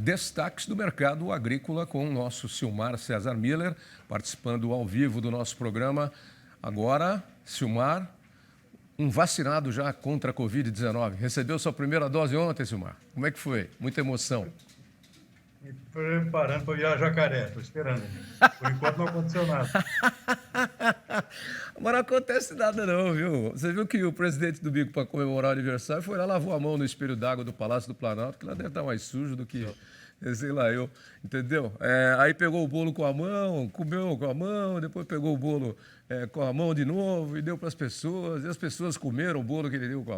destaques do mercado agrícola com o nosso Silmar César Miller, participando ao vivo do nosso programa. Agora, Silmar, um vacinado já contra a Covid-19. Recebeu sua primeira dose ontem, Silmar. Como é que foi? Muita emoção. Me preparando para virar Jacaré, estou esperando. Por enquanto não aconteceu nada. Mas não acontece nada não, viu? Você viu que o presidente do Bico, para comemorar o aniversário, foi lá, lavou a mão no espelho d'água do Palácio do Planalto, que lá deve estar mais sujo do que, sei lá, eu, entendeu? Aí pegou o bolo com a mão, comeu com a mão, depois pegou o bolo com a mão de novo e deu para as pessoas, e as pessoas comeram o bolo que ele deu com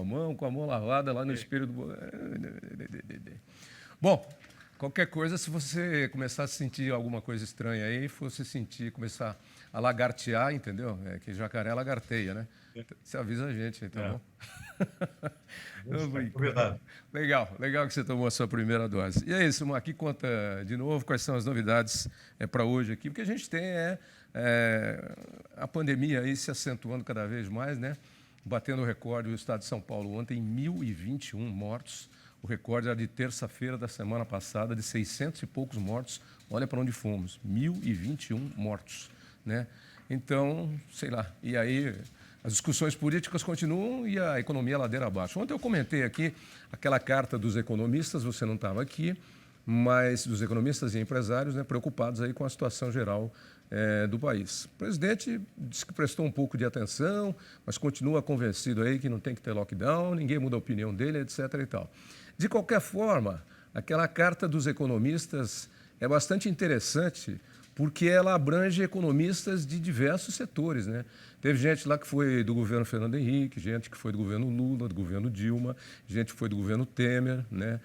a mão lavada lá no espelho do bolo. Bom, qualquer coisa, se você começar a sentir alguma coisa estranha aí, começar a lagartear, entendeu? Que jacaré lagarteia, né? Você avisa a gente, então. Legal que você tomou a sua primeira dose. E é isso, aqui conta de novo quais são as novidades para hoje aqui, porque a gente tem a pandemia aí se acentuando cada vez mais, né? Batendo o recorde do estado de São Paulo ontem, 1.021 mortos. O recorde era de terça-feira da semana passada, de 600 e poucos mortos. Olha para onde fomos, 1.021 mortos, né? Então, sei lá, e aí as discussões políticas continuam e a economia ladeira abaixo. Ontem eu comentei aqui aquela carta dos economistas, você não estava aqui, mas dos economistas e empresários, né, preocupados aí com a situação geral do país. O presidente disse que prestou um pouco de atenção, mas continua convencido aí que não tem que ter lockdown, ninguém muda a opinião dele, etc. e tal. De qualquer forma, aquela carta dos economistas é bastante interessante porque ela abrange economistas de diversos setores, né? Teve gente lá que foi do governo Fernando Henrique, gente que foi do governo Lula, do governo Dilma, gente que foi do governo Temer, né?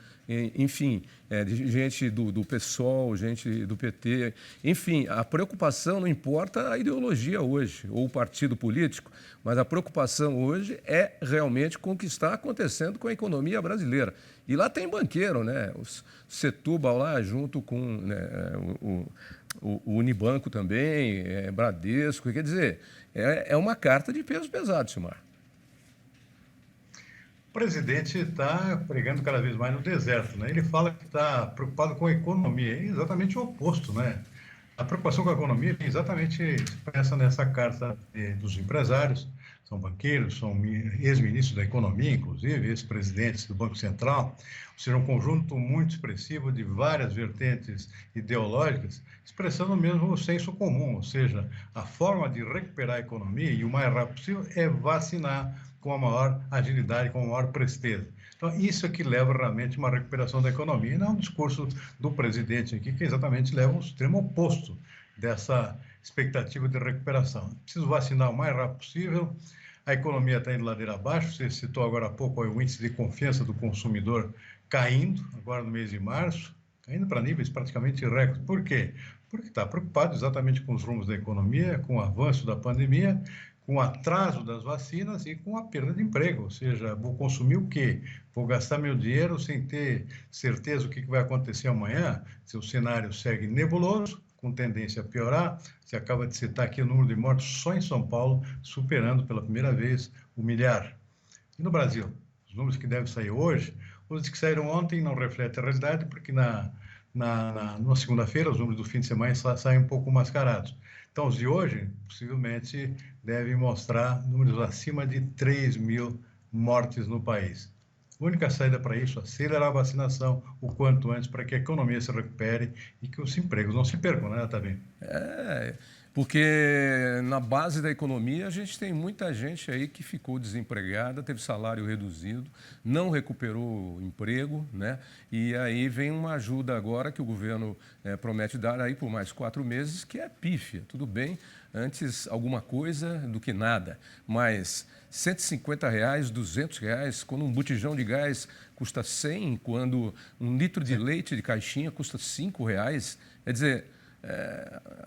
Enfim, gente do PSOL, gente do PT. Enfim, a preocupação não importa a ideologia hoje, ou o partido político, mas a preocupação hoje é realmente com o que está acontecendo com a economia brasileira. E lá tem banqueiro, né? O Setúbal lá, junto com, né, o Unibanco também, Bradesco, quer dizer, é uma carta de peso pesado, Silmar. O presidente está pregando cada vez mais no deserto, né? Ele fala que está preocupado com a economia, é exatamente o oposto, né? A preocupação com a economia é exatamente expressa nessa carta dos empresários, são banqueiros, são ex-ministros da economia, inclusive, ex-presidentes do Banco Central, ou seja, um conjunto muito expressivo de várias vertentes ideológicas, expressando mesmo o senso comum, ou seja, a forma de recuperar a economia e o mais rápido possível é vacinar com a maior agilidade, com a maior presteza. Então, isso é que leva realmente a uma recuperação da economia, e não é um discurso do presidente aqui, que exatamente leva ao extremo oposto dessa expectativa de recuperação. Preciso vacinar o mais rápido possível, a economia está indo ladeira abaixo, você citou agora há pouco o índice de confiança do consumidor caindo, agora no mês de março, caindo para níveis praticamente recordes. Por quê? Porque está preocupado exatamente com os rumos da economia, com o avanço da pandemia, com o atraso das vacinas e com a perda de emprego, ou seja, vou consumir o quê? Vou gastar meu dinheiro sem ter certeza do que vai acontecer amanhã, se o cenário segue nebuloso, com tendência a piorar. Você acaba de citar aqui o número de mortos só em São Paulo, superando pela primeira vez o milhar. E no Brasil, os números que devem sair hoje, os que saíram ontem não refletem a realidade, porque na segunda-feira, os números do fim de semana saem um pouco mascarados. Então, os de hoje, possivelmente, devem mostrar números acima de 3.000 mortes no país. A única saída para isso é acelerar a vacinação o quanto antes para que a economia se recupere e que os empregos não se percam, né, Otávio? Porque na base da economia a gente tem muita gente aí que ficou desempregada, teve salário reduzido, não recuperou o emprego, né? E aí vem uma ajuda agora que o governo promete dar aí por mais 4 meses, que é pífia, tudo bem, antes alguma coisa do que nada, mas R$150, R$200, quando um botijão de gás custa 100, quando um litro de leite de caixinha custa R$5, quer dizer,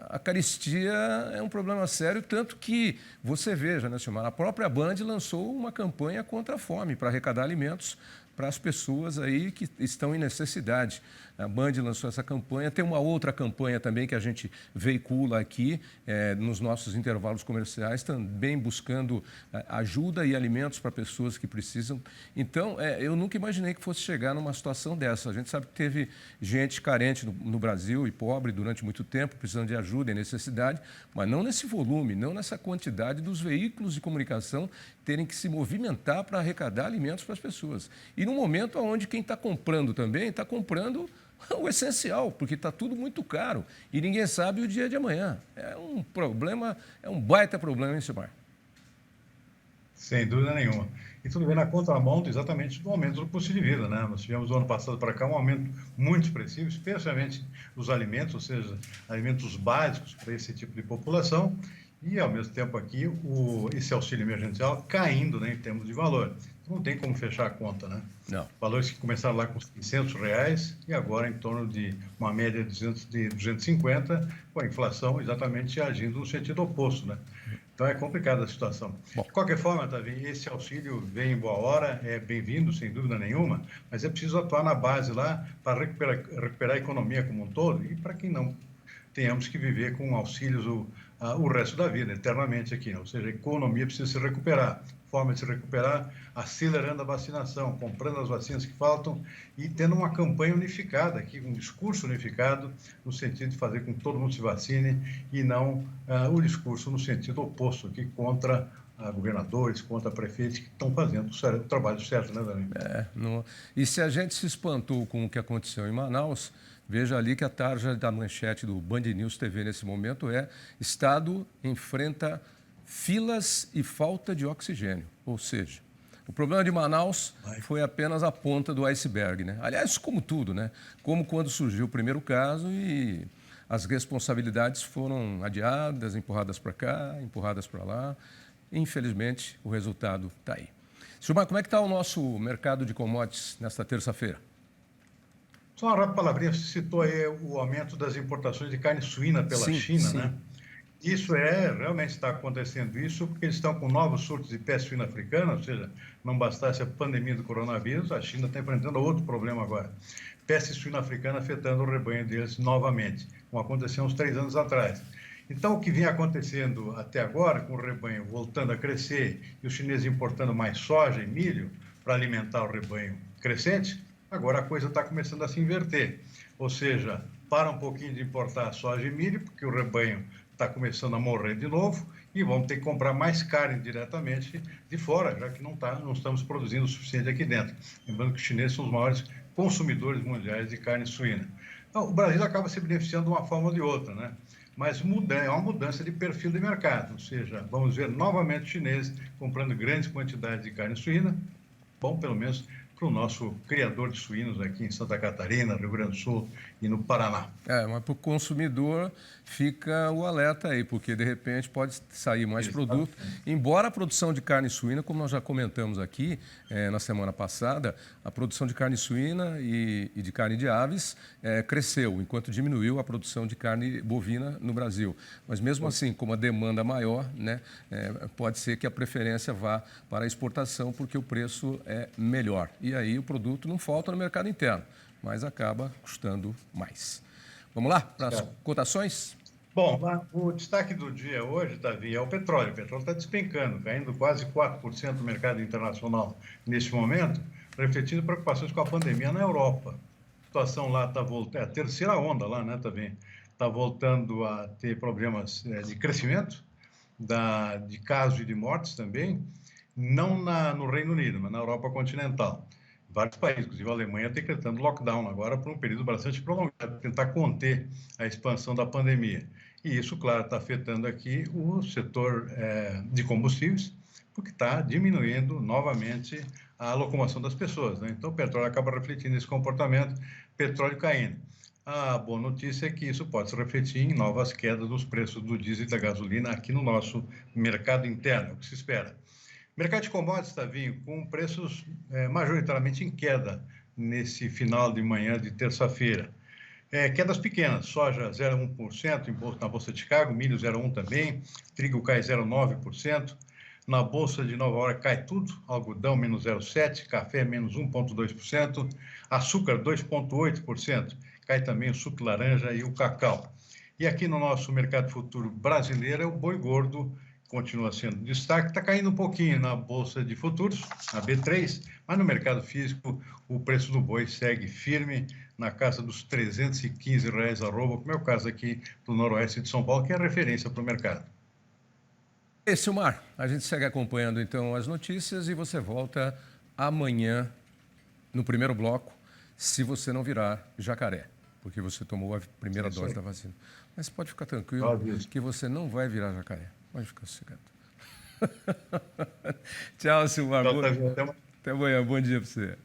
a carestia é um problema sério, tanto que você veja, né, Silmar, a própria Band lançou uma campanha contra a fome, para arrecadar alimentos para as pessoas aí que estão em necessidade. A Band lançou essa campanha. Tem uma outra campanha também que a gente veicula aqui nos nossos intervalos comerciais, também buscando ajuda e alimentos para pessoas que precisam. Então, eu nunca imaginei que fosse chegar numa situação dessa. A gente sabe que teve gente carente no Brasil e pobre durante muito tempo, precisando de ajuda e necessidade, mas não nesse volume, não nessa quantidade dos veículos de comunicação terem que se movimentar para arrecadar alimentos para as pessoas. E num momento onde quem está comprando também está comprando o essencial, porque está tudo muito caro e ninguém sabe o dia de amanhã. É um problema, é um baita problema, hein, Silmar? Sem dúvida nenhuma. E tudo vem na contramão exatamente do aumento do custo de vida, né? Nós tivemos do ano passado para cá um aumento muito expressivo, especialmente dos alimentos, ou seja, alimentos básicos para esse tipo de população, e ao mesmo tempo aqui esse auxílio emergencial caindo, né, em termos de valor. Então não tem como fechar a conta, né? Não. Valores que começaram lá com R$ 600 e agora em torno de uma média de 250, com a inflação exatamente agindo no sentido oposto, né? Então é complicada a situação. Bom. De qualquer forma, Davi, esse auxílio vem em boa hora, é bem-vindo, sem dúvida nenhuma, mas é preciso atuar na base lá para recuperar a economia como um todo e para que não tenhamos que viver com auxílios o resto da vida, eternamente aqui, né? Ou seja, a economia precisa se recuperar. Forma de se recuperar, acelerando a vacinação, comprando as vacinas que faltam e tendo uma campanha unificada aqui, um discurso unificado, no sentido de fazer com que todo mundo se vacine e não o discurso no sentido oposto aqui contra governadores, contra prefeitos que estão fazendo o trabalho certo, né, Dani? E se a gente se espantou com o que aconteceu em Manaus, veja ali que a tarja da manchete do Band News TV nesse momento é: Estado enfrenta filas e falta de oxigênio. Ou seja, o problema de Manaus foi apenas a ponta do iceberg, né? Aliás, como tudo, né? Como quando surgiu o primeiro caso e as responsabilidades foram adiadas, empurradas para cá, empurradas para lá. Infelizmente, o resultado está aí. Silmar, como é que está o nosso mercado de commodities nesta terça-feira? Só uma rápida palavrinha, você citou aí o aumento das importações de carne suína pela China, sim. né? Isso realmente está acontecendo isso porque eles estão com novos surtos de peste suína africana, ou seja, não bastasse a pandemia do coronavírus, a China está enfrentando outro problema agora. Peste suína africana afetando o rebanho deles novamente, como aconteceu uns 3 anos atrás. Então, o que vem acontecendo até agora, com o rebanho voltando a crescer e os chineses importando mais soja e milho para alimentar o rebanho crescente, agora a coisa está começando a se inverter. Ou seja, para um pouquinho de importar soja e milho, porque o rebanho está começando a morrer de novo e vamos ter que comprar mais carne diretamente de fora, já que não estamos produzindo o suficiente aqui dentro. Lembrando que os chineses são os maiores consumidores mundiais de carne suína. Então, o Brasil acaba se beneficiando de uma forma ou de outra, né? Mas é uma mudança de perfil de mercado, ou seja, vamos ver novamente os chineses comprando grandes quantidades de carne suína, bom, pelo menos para o nosso criador de suínos aqui em Santa Catarina, Rio Grande do Sul e no Paraná. Mas para o consumidor fica o alerta aí, porque de repente pode sair mais produto. Embora a produção de carne suína, como nós já comentamos aqui na semana passada, a produção de carne suína e de carne de aves cresceu, enquanto diminuiu a produção de carne bovina no Brasil. Mas mesmo assim, como a demanda maior, né, pode ser que a preferência vá para a exportação, porque o preço é melhor. E aí o produto não falta no mercado interno, mas acaba custando mais. Vamos lá para as cotações? Bom, o destaque do dia hoje, Davi, é o petróleo. O petróleo está despencando, caindo quase 4% no mercado internacional neste momento, refletindo preocupações com a pandemia na Europa. A situação lá está voltando, a terceira onda lá, né, também, está voltando a ter problemas de crescimento, de casos e de mortes também, não no Reino Unido, mas na Europa continental. Vários países, inclusive a Alemanha, decretando lockdown agora por um período bastante prolongado, para tentar conter a expansão da pandemia. E isso, claro, está afetando aqui o setor de combustíveis, porque está diminuindo novamente a locomoção das pessoas, né? Então, o petróleo acaba refletindo esse comportamento, petróleo caindo. A boa notícia é que isso pode se refletir em novas quedas dos preços do diesel e da gasolina aqui no nosso mercado interno, é o que se espera. Mercado de commodities, Tavinho, com preços majoritariamente em queda nesse final de manhã de terça-feira. Quedas pequenas, soja 0,1% na Bolsa de Chicago, milho 0,1% também, trigo cai 0,9%, na Bolsa de Nova York cai tudo, algodão menos 0,7%, café menos 1,2%, açúcar 2,8%, cai também o suco de laranja e o cacau. E aqui no nosso mercado futuro brasileiro, o boi gordo continua sendo destaque, está caindo um pouquinho na Bolsa de Futuros, na B3, mas no mercado físico o preço do boi segue firme na casa dos R$ 315 arroba, como é o caso aqui do Noroeste de São Paulo, que é a referência para o mercado. Silmar, a gente segue acompanhando então as notícias e você volta amanhã no primeiro bloco, se você não virar jacaré, porque você tomou a primeira dose da vacina. Mas pode ficar tranquilo que você não vai virar jacaré. Pode ficar sossegado. Tchau, Silmar. Até amanhã. Bom dia para você.